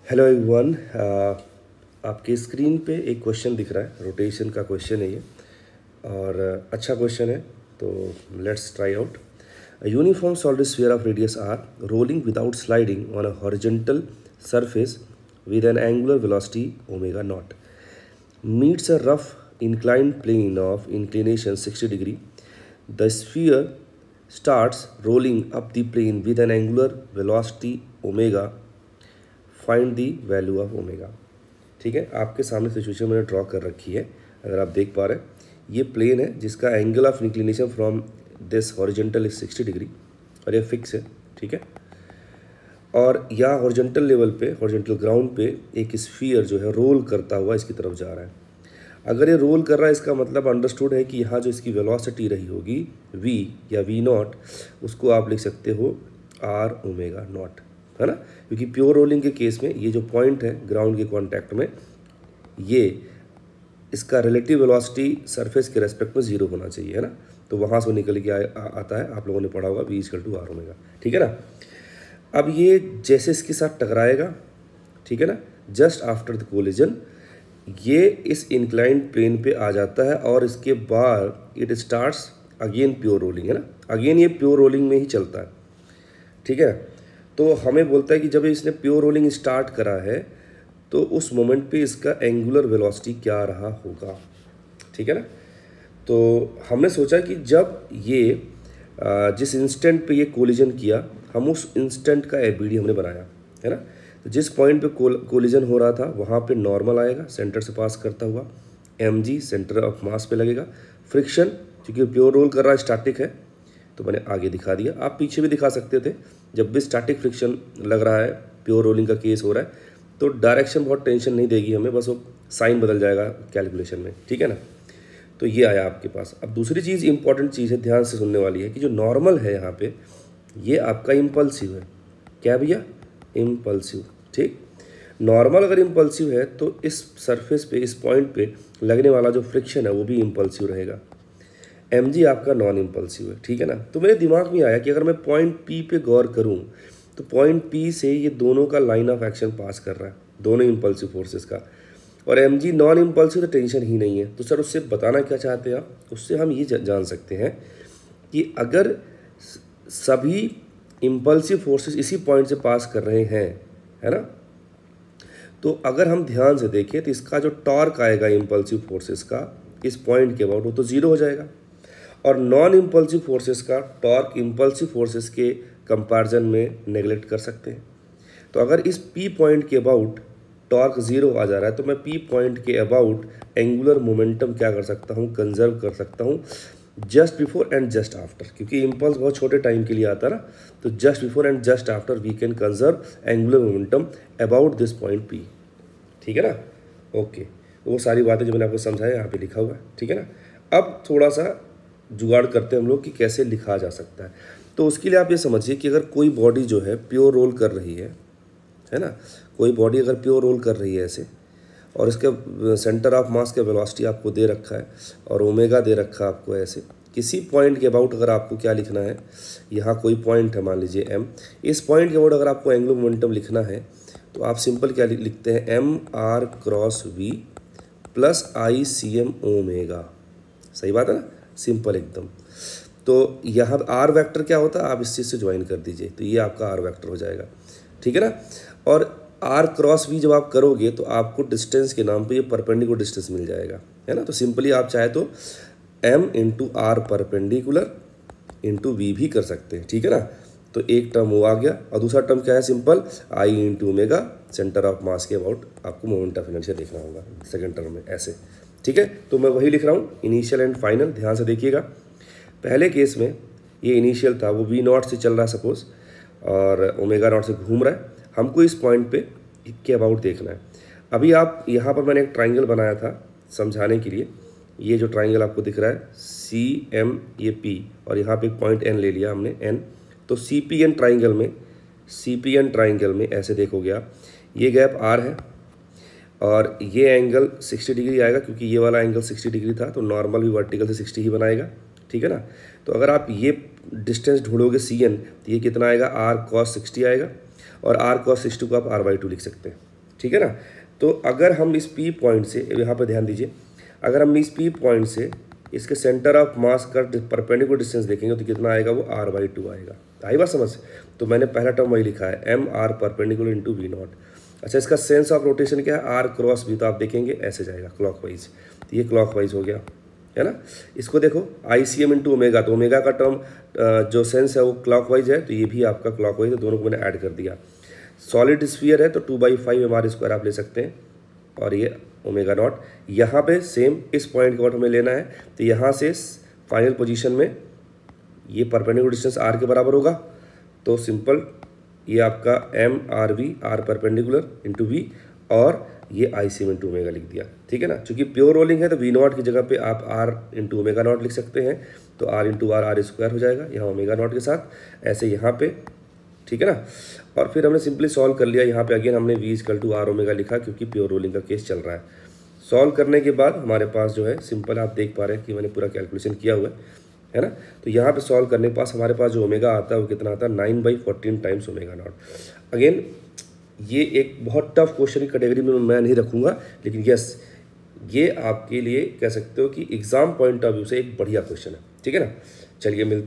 Hello everyone. आपके screen पे एक क्वेश्चन दिख रहा है, रोटेशन का क्वेश्चन है ये और अच्छा क्वेश्चन है, तो let's try out. Uniform solid sphere of radius R rolling without sliding on a horizontal surface with an angular velocity omega naught meets a rough inclined plane of inclination 60 degree. The sphere starts rolling up the plane with an angular velocity omega. Find the value of omega. ठीक है, आपके सामने situation मैंने draw कर रखी है, अगर आप देख पा रहे हैं। ये प्लेन है जिसका angle of inclination from this horizontal is 60 degree और ये फिक्स है। ठीक है, और यहाँ हॉरिजॉन्टल लेवल पे, हॉरिजॉन्टल ग्राउंड पे एक स्फीयर जो है रोल करता हुआ इसकी तरफ जा रहा है। अगर ये रोल कर रहा है, इसका मतलब अंडरस्टूड है कि यहाँ जो इसकी वेलोसिटी रही होगी v या v नॉट, उसको आप लिख सकते हो r ओमेगा नॉट, है ना। क्योंकि प्योर रोलिंग के केस में ये जो पॉइंट है ग्राउंड के कांटेक्ट में, ये इसका रिलेटिव वेलोसिटी सरफेस के रेस्पेक्ट में 0 होना चाहिए, है ना। तो वहाँ से निकल के आता है, आप लोगों ने पढ़ा होगा v = r ओमेगा। ठीक है ना। अब ये जैसे इसके साथ टकराएगा, ठीक है ना, जस्ट आफ्टर द कोलिजन ये इस इंक्लाइंड प्लेन पे आ जाता है और इसके बाद it starts again pure rolling, है ना। अगेन ये प्योर रोलिंग में ही चलता है। ठीक है, तो हमें बोलता है कि जब इसने प्योर रोलिंग स्टार्ट करा है तो उस मोमेंट पे इसका एंगुलर वेलोसिटी क्या रहा होगा। ठीक है ना। तो हमने सोचा कि जब ये जिस इंस्टेंट पे ये कोलिजन किया, हम उस इंस्टेंट का एबीडी हमने बनाया, है ना। तो जिस पॉइंट पे कोलिजन हो रहा था वहाँ पे नॉर्मल आएगा सेंटर से पास करता हुआ, mg सेंटर ऑफ मास पे लगेगा। फ्रिक्शन क्योंकि प्योर रोल कर रहा है, स्टैटिक है, तो मैंने आगे दिखा दिया। आप पीछे भी दिखा सकते थे, जब भी स्टैटिक फ्रिक्शन लग रहा है, प्योर रोलिंग का केस हो रहा है, तो डायरेक्शन बहुत टेंशन नहीं देगी हमें, बस वो साइन बदल जाएगा कैलकुलेशन में। ठीक है ना। तो ये आया आपके पास। अब दूसरी चीज़, इंपॉर्टेंट चीज़ है, ध्यान से सुनने वाली है, कि जो नॉर्मल है यहाँ पे, ये आपका इम्पल्सिव है। क्या भैया? इम्पल्सिव। ठीक, नॉर्मल अगर इम्पल्सिव है तो इस सरफेस पे, इस पॉइंट पे लगने वाला जो फ्रिक्शन है वो भी इम्पल्सिव रहेगा। mg आपका नॉन इम्पल्सिव है। ठीक है ना। तो मेरे दिमाग में आया कि अगर मैं पॉइंट P पे गौर करूं तो पॉइंट P से ये दोनों का लाइन ऑफ एक्शन पास कर रहा है, दोनों इम्पल्सिव फोर्सेस का, और mg नॉन इम्पल्सिव तो टेंशन ही नहीं है। तो सर उससे बताना क्या चाहते हैं आप? उससे हम ये जान सकते हैं कि अगर सभी इम्पल्सिव फोर्सेस इसी पॉइंट से पास कर रहे हैं, है ना, तो अगर हम ध्यान से देखें तो इसका जो टॉर्क आएगा इम्पल्सिव फोर्सेस का इस पॉइंट के अबाउट, वो तो 0 हो जाएगा। और नॉन इम्पल्सिव फोर्सेस का टॉर्क इम्पल्सिव फोर्सेस के कंपैरिजन में नेगलेक्ट कर सकते हैं। तो अगर इस P पॉइंट के अबाउट टॉर्क 0 आ जा रहा है, तो मैं P पॉइंट के अबाउट एंगुलर मोमेंटम क्या कर सकता हूँ? कंजर्व कर सकता हूँ just before and just after, क्योंकि इम्पल्स बहुत छोटे टाइम के लिए आता है ना। तो just before and just after we can conserve angular momentum about this point P। ठीक है ना। ओके, वो सारी बातें जो मैंने आपको समझाया यहाँ पे लिखा हुआ है। ठीक है ना। अब थोड़ा सा जुगाड़ करते हैं हम लोग कि कैसे लिखा जा सकता है। तो उसके लिए आप ये समझिए कि अगर कोई बॉडी जो है प्योर रोल कर रही है ना, कोई बॉडी अगर प्योर रोल कर रही है ऐसे, और इसका सेंटर ऑफ मास का वेलोसिटी आपको दे रखा है और ओमेगा दे रखा है आपको ऐसे, किसी पॉइंट के अबाउट अगर आपको क्या लिखना है, यहाँ कोई पॉइंट है मान लीजिए m, इस पॉइंट के अबाउट अगर आपको एंगुलर मोमेंटम लिखना है तो आप सिंपल क्या लिखते हैं? mr cross v plus ICM omega. सही बात है ना, सिंपल एकदम। तो यहाँ आर वेक्टर क्या होता है, आप इस चीज़ से ज्वाइन कर दीजिए, तो ये आपका आर वेक्टर हो जाएगा। ठीक है ना। और आर क्रॉस वी जब आप करोगे तो आपको डिस्टेंस के नाम पे ये परपेंडिकुलर डिस्टेंस मिल जाएगा, है ना। तो सिंपली आप चाहे तो m into R perpendicular into V भी कर सकते हैं। ठीक है ना। तो एक टर्म वो आ गया, और दूसरा टर्म क्या है? Simple I into omega centre of mass के अबाउट आपको मोमेंट ऑफ इनर्शिया देखना होगा सेकेंड टर्म में ऐसे। ठीक है, तो मैं वही लिख रहा हूँ, इनिशियल एंड फाइनल। ध्यान से देखिएगा, पहले केस में ये इनिशियल था, वो v नॉट से चल रहा है सपोज, और ओमेगा नॉट से घूम रहा है, हमको इस पॉइंट पे के अबाउट देखना है। अभी आप यहाँ पर मैंने एक ट्राइंगल बनाया था समझाने के लिए, ये जो ट्राइंगल आपको दिख रहा है CM ये P, और यहाँ पे एक पॉइंट N ले लिया हमने N। तो CPN ट्राइंगल में ऐसे देखोगे आप, ये गैप R है और ये एंगल 60 डिग्री आएगा, क्योंकि ये वाला एंगल 60 डिग्री था, तो नॉर्मल भी वर्टिकल से 60 ही बनाएगा। ठीक है ना। तो अगर आप ये डिस्टेंस ढूंढोगे CN, तो ये कितना आएगा? R cos 60 आएगा, और R cos 60 को आप R/2 लिख सकते हैं। ठीक है ना। तो अगर हम इस पी पॉइंट से, यहाँ पे ध्यान दीजिए, अगर हम इस पी पॉइंट से इसके सेंटर ऑफ मास का परपेंडिकुलर डिस्टेंस देखेंगे तो कितना आएगा, वो r/2 आएगा। आई बात समझ। तो मैंने पहला टर्म वही लिखा है, M R perpendicular into V naught. अच्छा, इसका सेंस ऑफ रोटेशन क्या है, आर क्रॉस वी, तो आप देखेंगे ऐसे जाएगा क्लॉकवाइज, तो ये क्लॉकवाइज हो गया, है ना। इसको देखो ICM इंटू ओमेगा, तो ओमेगा का टर्म जो सेंस है वो क्लॉकवाइज है, तो ये भी आपका क्लॉकवाइज है, दोनों को मैंने ऐड कर दिया। सॉलिड स्फीयर है तो 2/5 mr² आप ले सकते हैं, और ये ओमेगा नॉट। यहाँ पे सेम इस पॉइंट को हमें लेना है, तो यहाँ से फाइनल पोजीशन में ये परपेंडिकुलर डिस्टेंस r के बराबर होगा, तो सिंपल ये आपका MRV, r perpendicular into V, और ये ICM इंटू ओमेगा लिख दिया, ठीक है ना। चूंकि प्योर रोलिंग है तो वी नॉट की जगह पे आप r इंटू ओमेगा नॉट लिख सकते हैं, तो r इंटू r² हो जाएगा यहाँ ओमेगा नॉट के साथ, ऐसे यहाँ पे, ठीक है ना। और फिर हमने सिंपली सॉल्व कर लिया, यहाँ पे अगेन हमने v equal to r omega लिखा, क्योंकि प्योर रोलिंग का केस चल रहा है। सॉल्व करने के बाद हमारे पास जो है सिंपल, आप देख पा रहे हैं कि मैंने पूरा कैलकुलेशन किया हुआ है ना। तो यहाँ पे सॉल्व करने के पास हमारे पास जो ओमेगा आता है वो कितना आता है, 9/14 टाइम्स ओमेगा नॉट। अगेन ये एक बहुत टफ क्वेश्चन की कैटेगरी में मैं नहीं रखूँगा, लेकिन यस, ये आपके लिए कह सकते हो कि एग्जाम पॉइंट ऑफ व्यू से एक बढ़िया क्वेश्चन है, ठीक है ना। चलिए मिलते